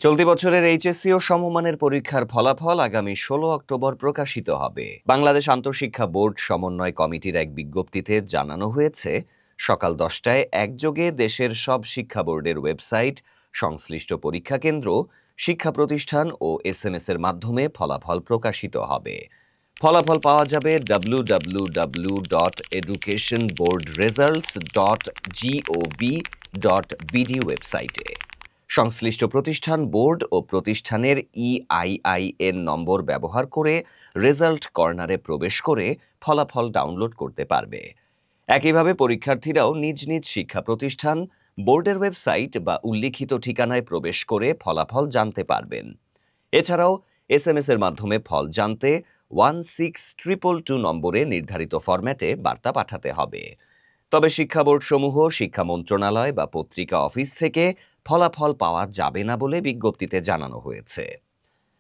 চলতি বছরের এইচএসসি ও সমমানের পরীক্ষার ফলাফল আগামী 16 অক্টোবর প্রকাশিত হবে। বাংলাদেশ আন্তঃশিক্ষা বোর্ড সমন্বয় কমিটির এক বিজ্ঞপ্তিতে জানানো হয়েছে, সকাল 10টায় একযোগে দেশের সব শিক্ষা বোর্ডের ওয়েবসাইট, সংশ্লিষ্ট পরীক্ষা কেন্দ্র, শিক্ষা প্রতিষ্ঠান ও এসএমএস এর মাধ্যমে ফলাফল প্রকাশিত হবে। ফলাফল পাওয়া যাবে www.educationboardresults.gov.bd ওয়েবসাইটে। সংশ্লিষ্ট প্রতিষ্ঠান বোর্ড ও প্রতিষ্ঠানের EIIN নম্বর ব্যবহার করে রেজাল্ট কর্নারে প্রবেশ করে ফলাফল ডাউনলোড করতে পারবে। একইভাবে পরীক্ষার্থীরাও নিজ নিজ শিক্ষা প্রতিষ্ঠান, বোর্ডের ওয়েবসাইট বা উল্লিখিত ঠিকানায় প্রবেশ করে ফলাফল জানতে পারবেন। এছাড়াও এসএমএস এর মাধ্যমে ফল জানতে 16222 নম্বরে নির্ধারিত ফরম্যাটে বার্তা পাঠাতে হবে। তবে শিক্ষা বোর্ডসমূহ, শিক্ষা মন্ত্রণালয় বা পত্রিকা অফিস থেকে ফলাফল পাওয়া যাবে না বলে বিজ্ঞপ্তিতে জানানো হয়েছে।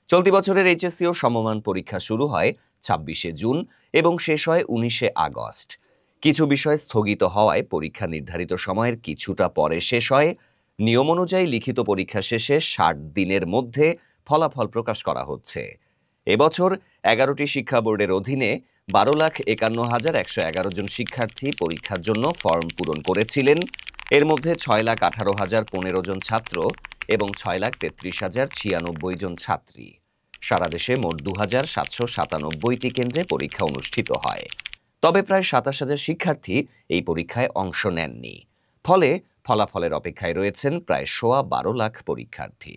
চলতি বছরের এইচএসসি ও সমমান পরীক্ষা শুরু হয় 26শে জুন এবং শেষ হয় 19শে আগস্ট। কিছু বিষয় স্থগিত হওয়ায় পরীক্ষা নির্ধারিত সময়ের কিছুটা পরে শেষ হয়। নিয়ম অনুযায়ী লিখিত পরীক্ষা শেষে 60 দিনের মধ্যে ফলাফল প্রকাশ করা হচ্ছে। এবছর 11টি শিক্ষা বোর্ডের অধীনে 12,51,111 জন শিক্ষার্থী পরীক্ষার জন্য ফর্ম পূরণ করেছিলেন। এর মধ্যে 6,18,015 জন ছাত্র এবং 6,33,096 জন ছাত্রী। সারা দেশে মোট 2,797টি কেন্দ্রে পরীক্ষা অনুষ্ঠিত হয়। তবে প্রায় 27,000 শিক্ষার্থী এই পরীক্ষায় অংশ নেননি। ফলে ফলাফলের অপেক্ষায় রয়েছেন প্রায় 12.25 লাখ পরীক্ষার্থী।